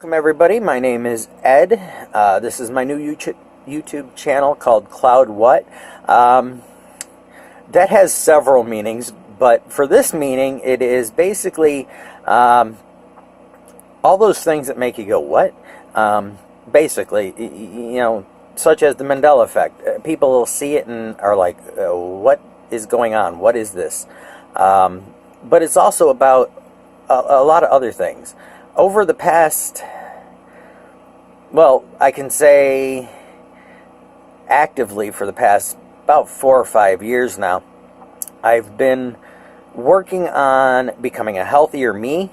Welcome everybody, my name is Ed. This is my new YouTube channel called Cloud What. That has several meanings, but for this meaning it is basically all those things that make you go, what? Basically, such as the Mandela Effect. People will see it and are like, what is going on? What is this? But it's also about a lot of other things. Over the past, well, I can say actively for the past about 4 or 5 years now, I've been working on becoming a healthier me,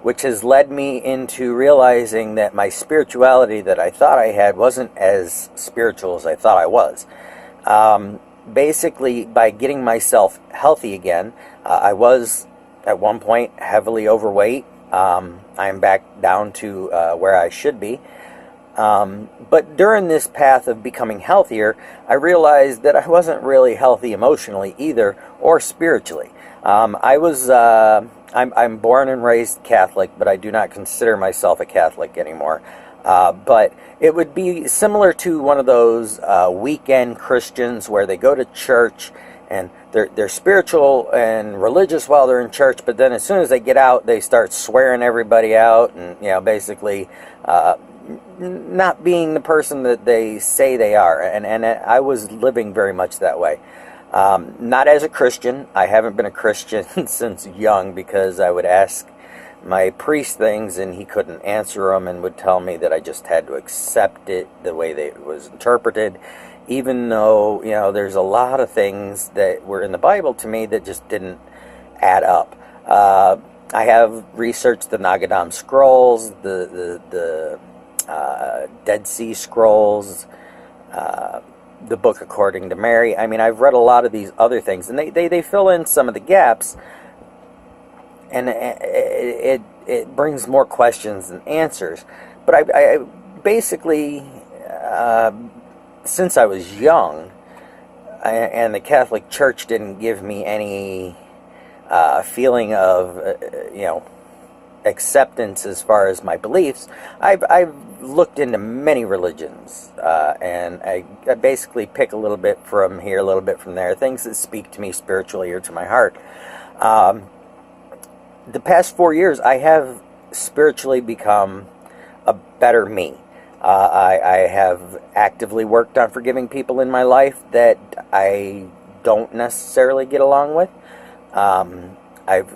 which has led me into realizing that my spirituality that I thought I had wasn't as spiritual as I thought I was. Basically, by getting myself healthy again, I was at one point heavily overweight. I'm back down to where I should be. But during this path of becoming healthier, I realized that I wasn't really healthy emotionally either, or spiritually. I'm born and raised Catholic, but I do not consider myself a Catholic anymore. But it would be similar to one of those weekend Christians where they go to church and they're spiritual and religious while they're in church, but then as soon as they get out, they start swearing everybody out and, basically not being the person that they say they are. And I was living very much that way. Not as a Christian. I haven't been a Christian since young because I would ask my priest things and he couldn't answer them and would tell me that I just had to accept it the way that it was interpreted. Even though, there's a lot of things that were in the Bible to me that just didn't add up. I have researched the Nagadam Scrolls, the Dead Sea Scrolls, the Book According to Mary. I mean, I've read a lot of these other things, and they fill in some of the gaps, and it brings more questions than answers. But I basically... since I was young, and the Catholic Church didn't give me any feeling of, acceptance as far as my beliefs, I've looked into many religions, and I basically pick a little bit from here, a little bit from there, things that speak to me spiritually or to my heart. The past 4 years, I have spiritually become a better me. I have actively worked on forgiving people in my life that I don't necessarily get along with. I've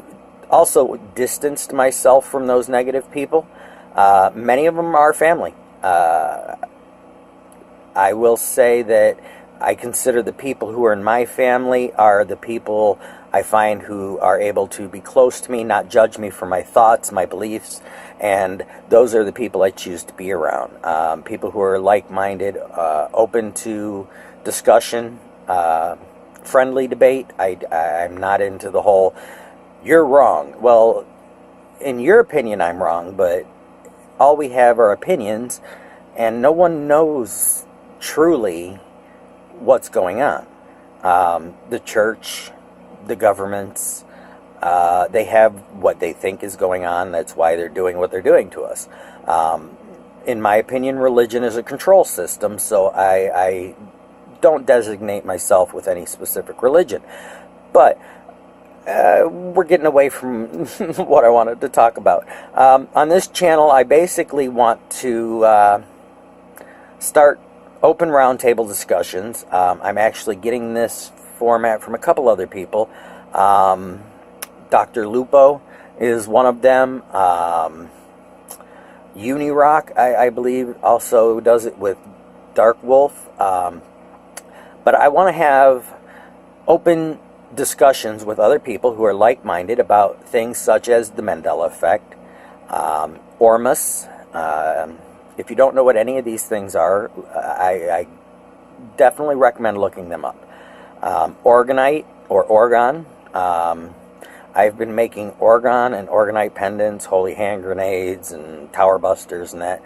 also distanced myself from those negative people. Many of them are family. I will say that I consider the people who are in my family are the people I find who are able to be close to me, not judge me for my thoughts, my beliefs, and those are the people I choose to be around. People who are like-minded, open to discussion, friendly debate. I'm not into the whole, you're wrong. Well, in your opinion, I'm wrong, but all we have are opinions, and no one knows truly what's going on. The church, the governments, they have what they think is going on. That's why they're doing what they're doing to us. In my opinion, religion is a control system, so I don't designate myself with any specific religion. But we're getting away from what I wanted to talk about. On this channel, I basically want to start open roundtable discussions. I'm actually getting this format from a couple other people. Dr. Lupo is one of them. Unirock, I believe, also does it with Dark Wolf. But I want to have open discussions with other people who are like-minded about things such as the Mandela Effect, Ormus. If you don't know what any of these things are, I definitely recommend looking them up. Orgonite or Orgon. I've been making Orgon and Orgonite pendants, holy hand grenades, and tower busters and that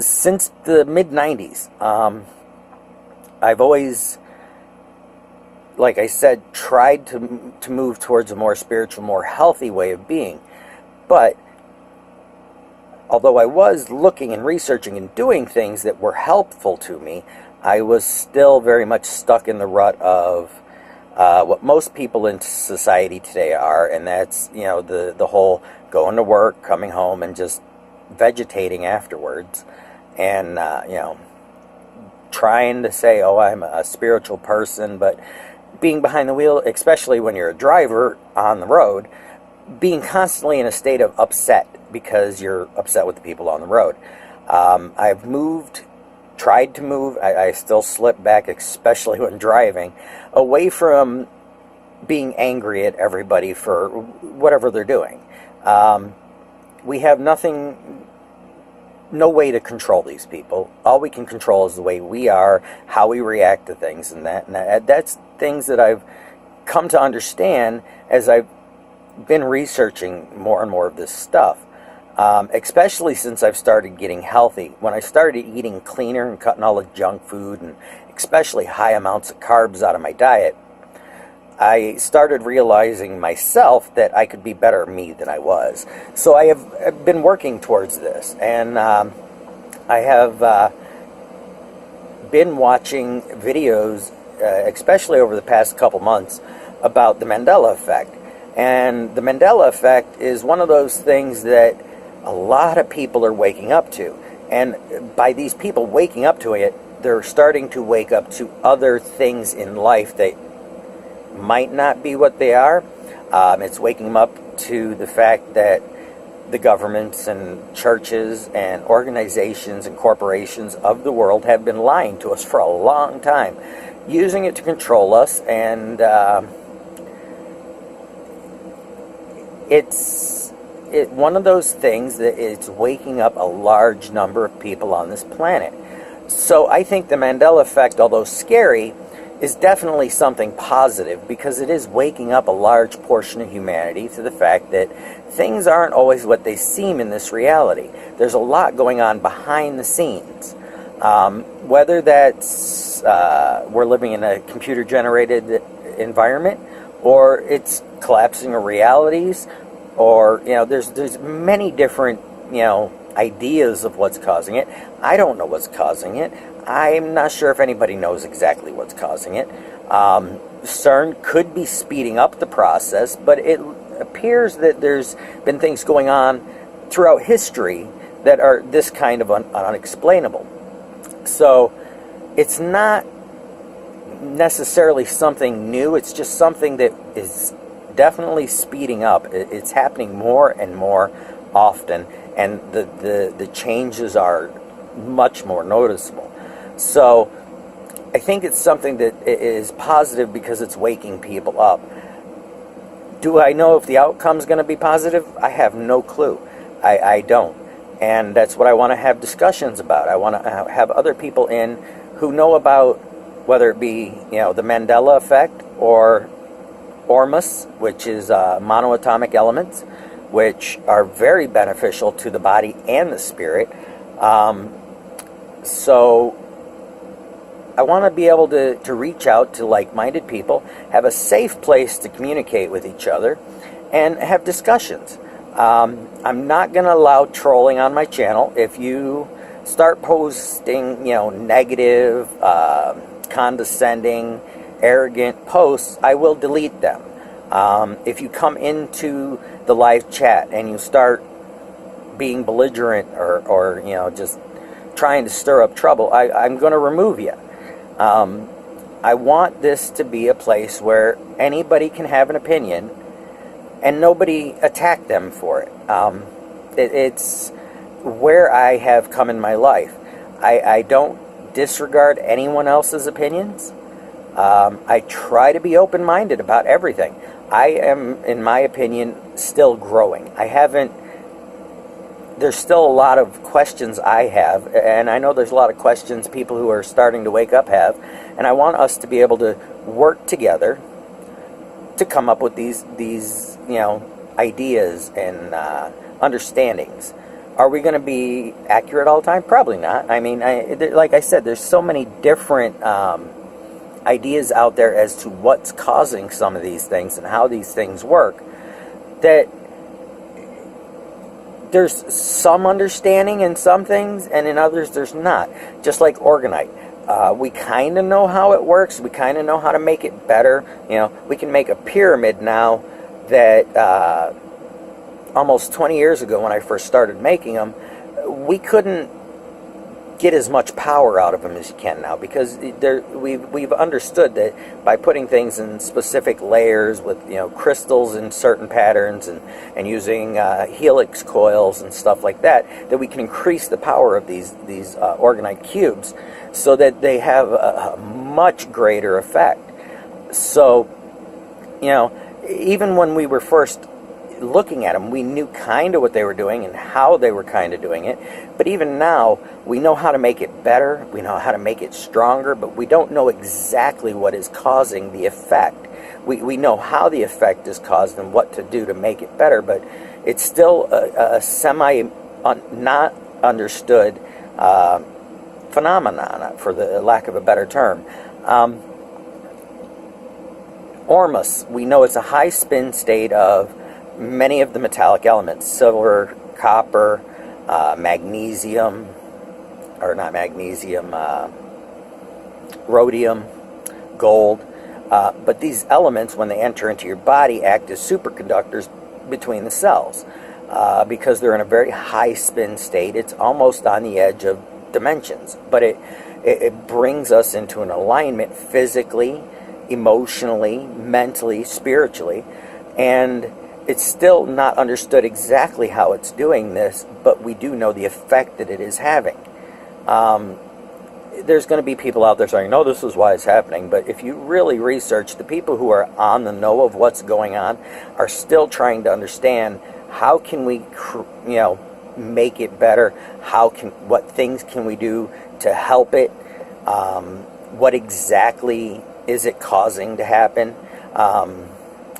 since the mid-90s. I've always, like I said, tried to move towards a more spiritual, more healthy way of being. But although I was looking and researching and doing things that were helpful to me, I was still very much stuck in the rut of what most people in society today are, and that's, the whole going to work, coming home, and just vegetating afterwards, and trying to say, oh, I'm a spiritual person, but being behind the wheel, especially when you're a driver on the road, being constantly in a state of upset because you're upset with the people on the road. I've tried to move, I still slip back, especially when driving, away from being angry at everybody for whatever they're doing. We have no way to control these people. All we can control is the way we are, how we react to things, and that's things that I've come to understand as I've been researching more and more of this stuff, especially since I've started getting healthy. When I started eating cleaner and cutting all the junk food, and especially high amounts of carbs out of my diet, I started realizing myself that I could be better me than I was. So I've been working towards this, and I have been watching videos, especially over the past couple months, about the Mandela Effect. And the Mandela Effect is one of those things that a lot of people are waking up to. And by these people waking up to it, they're starting to wake up to other things in life that might not be what they are. It's waking them up to the fact that the governments and churches and organizations and corporations of the world have been lying to us for a long time, using it to control us, and it's one of those things that it's waking up a large number of people on this planet. So I think the Mandela Effect, although scary, is definitely something positive, because it is waking up a large portion of humanity to the fact that things aren't always what they seem in this reality. There's a lot going on behind the scenes. Whether that's we're living in a computer-generated environment, or it's collapsing of realities, or there's many different ideas of what's causing it. I don't know what's causing it. I'm not sure if anybody knows exactly what's causing it. CERN could be speeding up the process, but it appears that there's been things going on throughout history that are this kind of unexplainable. So it's not necessarily something new. It's just something that is definitely speeding up. It's happening more and more often, and the changes are much more noticeable. So I think it's something that is positive because it's waking people up. Do I know if the outcome's going to be positive? I have no clue. I don't. And that's what I want to have discussions about. I want to have other people in who know about, whether it be the Mandela Effect or Ormus, which is monoatomic elements, which are very beneficial to the body and the spirit. So I want to be able to reach out to like-minded people, have a safe place to communicate with each other, and have discussions. I'm not going to allow trolling on my channel. If you start posting, negative, condescending, arrogant posts, I will delete them. If you come into the live chat and you start being belligerent or just trying to stir up trouble, I'm going to remove you. I want this to be a place where anybody can have an opinion and nobody attack them for it. It's where I have come in my life. I don't disregard anyone else's opinions. I try to be open-minded about everything. I am, in my opinion, still growing. There's still a lot of questions I have, and I know there's a lot of questions people who are starting to wake up have, and I want us to be able to work together to come up with these ideas and understandings. Are we going to be accurate all the time? Probably not. I mean, like I said, there's so many different ideas out there as to what's causing some of these things and how these things work, that there's some understanding in some things, and in others there's not. Just like Orgonite. We kind of know how it works. We kind of know how to make it better. You know, we can make a pyramid now that almost 20 years ago when I first started making them, we couldn't get as much power out of them as you can now, because we've understood that by putting things in specific layers with, you know, crystals in certain patterns and using helix coils and stuff like that, that we can increase the power of these Orgonite cubes so that they have a much greater effect. So, you know, even when we were first looking at them, we knew kind of what they were doing and how they were kind of doing it. But even now, we know how to make it better, we know how to make it stronger, but we don't know exactly what is causing the effect. We know how the effect is caused and what to do to make it better, but it's still a not understood phenomenon, for the lack of a better term. Ormus, we know it's a high spin state of many of the metallic elements: silver, copper, magnesium, or not magnesium, rhodium, gold. But these elements, when they enter into your body, act as superconductors between the cells because they're in a very high spin state. It's almost on the edge of dimensions, but it brings us into an alignment physically, emotionally, mentally, spiritually, and it's still not understood exactly how it's doing this, but we do know the effect that it is having. There's going to be people out there saying, no, this is why it's happening, but if you really research, the people who are on the know of what's going on are still trying to understand how can we, you know, make it better, what things can we do to help it, what exactly is it causing to happen,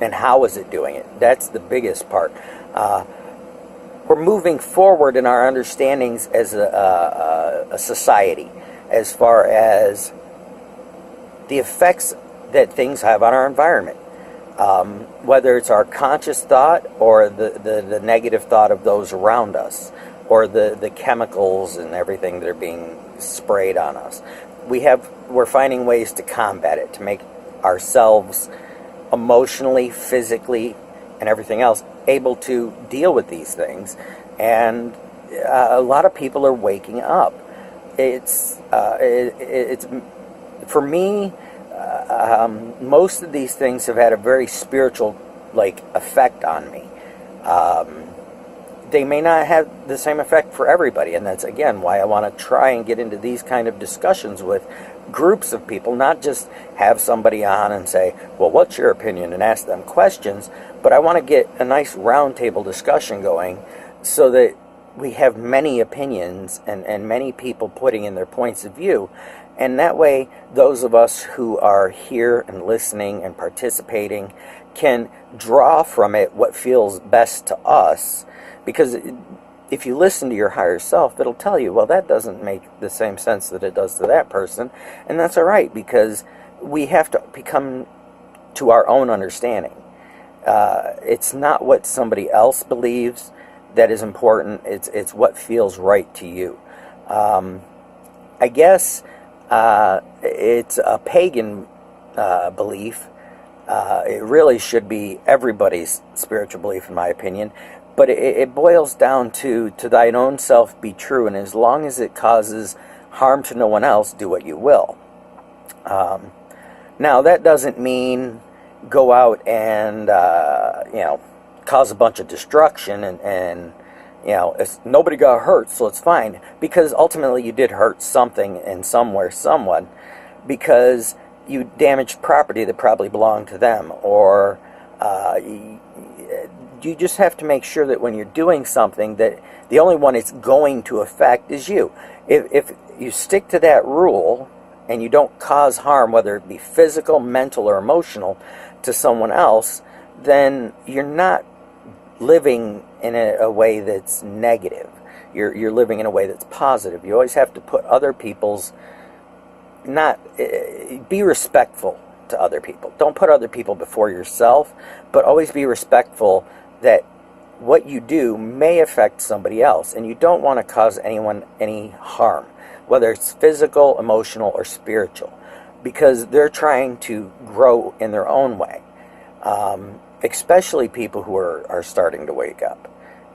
and how is it doing it? That's the biggest part. We're moving forward in our understandings as a society, as far as the effects that things have on our environment, whether it's our conscious thought or the negative thought of those around us, or the chemicals and everything that are being sprayed on us. We're finding ways to combat it, to make ourselves emotionally, physically, and everything else able to deal with these things. And a lot of people are waking up. It's for me, most of these things have had a very spiritual effect on me. They may not have the same effect for everybody, and that's again why I want to try and get into these kind of discussions with groups of people, not just have somebody on and say, well, what's your opinion, and ask them questions, but I want to get a nice roundtable discussion going so that we have many opinions and many people putting in their points of view, and that way those of us who are here and listening and participating can draw from it what feels best to us. Because if you listen to your higher self, it'll tell you, well, that doesn't make the same sense that it does to that person. And that's all right, because we have to become to our own understanding. It's not what somebody else believes that is important. It's what feels right to you. I guess it's a pagan belief. It really should be everybody's spiritual belief, in my opinion. But it boils down to thine own self be true, and as long as it causes harm to no one else, do what you will. Now, that doesn't mean go out and, cause a bunch of destruction and nobody got hurt, so it's fine. Because ultimately you did hurt something and somewhere, someone, because you damaged property that probably belonged to them, or you just have to make sure that when you're doing something, that the only one it's going to affect is you. If you stick to that rule and you don't cause harm, whether it be physical, mental, or emotional, to someone else, then you're not living in a way that's negative. You're living in a way that's positive. You always have to put other people's, be respectful to other people. Don't put other people before yourself, but always be respectful that what you do may affect somebody else, and you don't want to cause anyone any harm, whether it's physical, emotional, or spiritual, because they're trying to grow in their own way, especially people who are starting to wake up.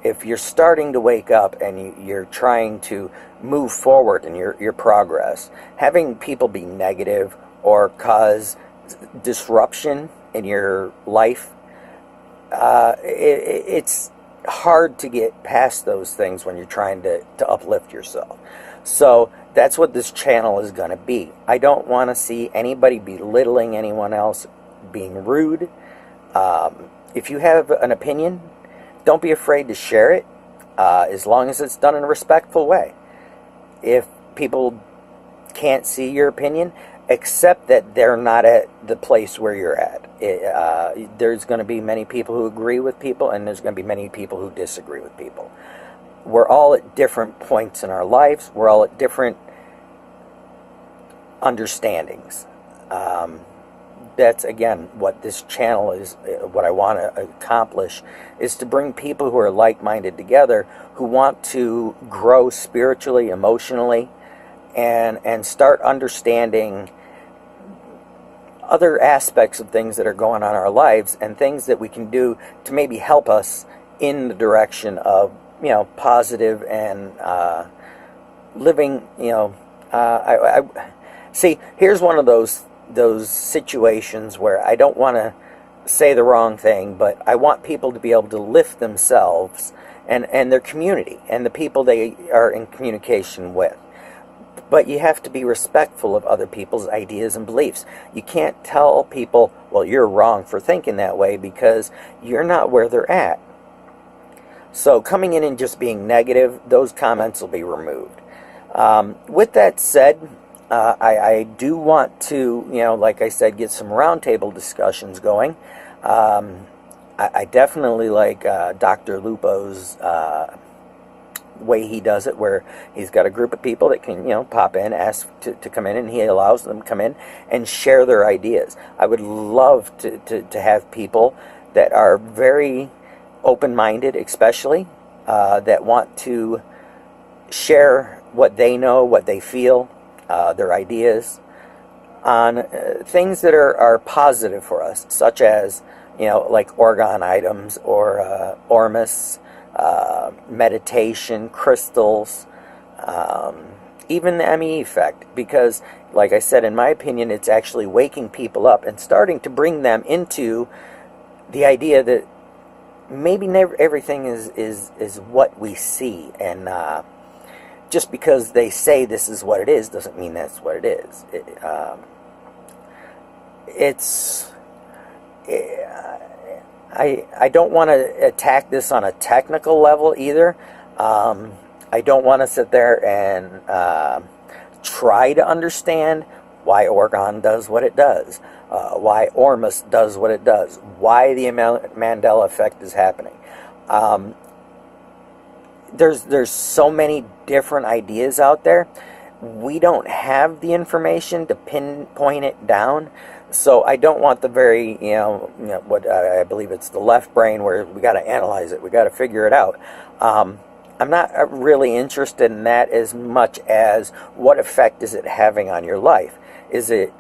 If you're starting to wake up and you're trying to move forward in your progress, having people be negative or cause disruption in your life, it's hard to get past those things when you're trying to uplift yourself. So that's what this channel is going to be. I don't want to see anybody belittling anyone else, being rude. If you have an opinion, don't be afraid to share it, as long as it's done in a respectful way. If people can't see your opinion, accept that they're not at the place where you're at. There's going to be many people who agree with people, and there's going to be many people who disagree with people. We're all at different points in our lives. We're all at different understandings. That's, again, what this channel is, what I want to accomplish, is to bring people who are like-minded together, who want to grow spiritually, emotionally, and start understanding other aspects of things that are going on in our lives, and things that we can do to maybe help us in the direction of, positive and living, see, here's one of those situations where I don't want to say the wrong thing, but I want people to be able to lift themselves and their community and the people they are in communication with. But you have to be respectful of other people's ideas and beliefs. You can't tell people, well, you're wrong for thinking that way, because you're not where they're at. So coming in and just being negative, those comments will be removed. With that said, I do want to, like I said, get some roundtable discussions going. I definitely like Dr. Lupo's way he does it, where he's got a group of people that can, pop in, ask to come in, and he allows them to come in and share their ideas. I would love to have people that are very open-minded, especially, that want to share what they know, what they feel, their ideas on things that are positive for us, such as, like orgon items or Ormus, meditation, crystals, even the ME effect, because, like I said, in my opinion, it's actually waking people up and starting to bring them into the idea that maybe never everything is what we see, and just because they say this is what it is doesn't mean that's what it is. I don't want to attack this on a technical level either. I don't want to sit there and try to understand why Orgon does what it does, why Ormus does what it does, why the Mandela Effect is happening. There's so many different ideas out there. We don't have the information to pinpoint it down. So I don't want the very, what I believe it's the left brain, where we got to analyze it, we got to figure it out. I'm not really interested in that as much as what effect is it having on your life. Is it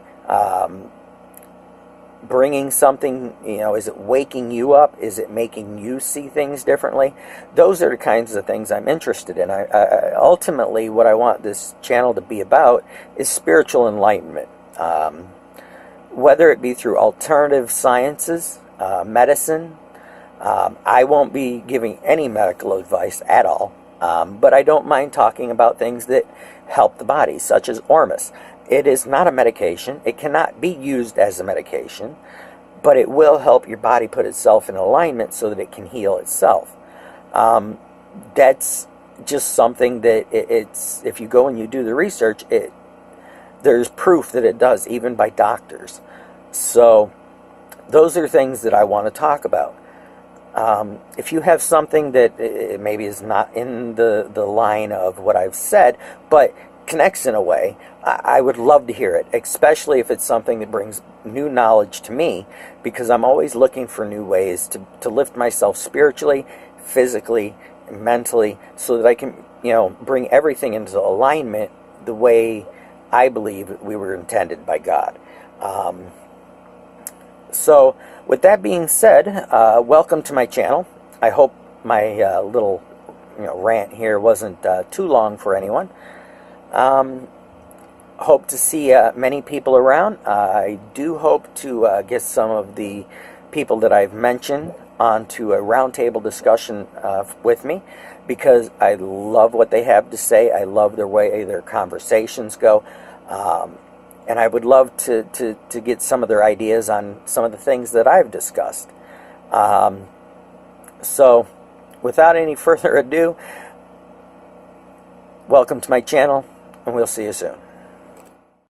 bringing something, is it waking you up? Is it making you see things differently? Those are the kinds of things I'm interested in. I ultimately, what I want this channel to be about is spiritual enlightenment. Whether it be through alternative sciences, medicine. I won't be giving any medical advice at all, but I don't mind talking about things that help the body, such as Ormus. It is not a medication. It cannot be used as a medication, but it will help your body put itself in alignment so that it can heal itself. That's just something that it's, if you go and you do the research, there's proof that it does, even by doctors. So those are things that I want to talk about. If you have something that maybe is not in the line of what I've said, but connects in a way, I would love to hear it, especially if it's something that brings new knowledge to me, because I'm always looking for new ways to lift myself spiritually, physically, mentally, so that I can, bring everything into alignment the way I believe we were intended by God. So, with that being said, welcome to my channel. I hope my little rant here wasn't too long for anyone. Hope to see many people around. I do hope to get some of the people that I've mentioned onto a roundtable discussion with me, because I love what they have to say. I love their way their conversations go. And I would love to get some of their ideas on some of the things that I've discussed. So, without any further ado, welcome to my channel, and we'll see you soon.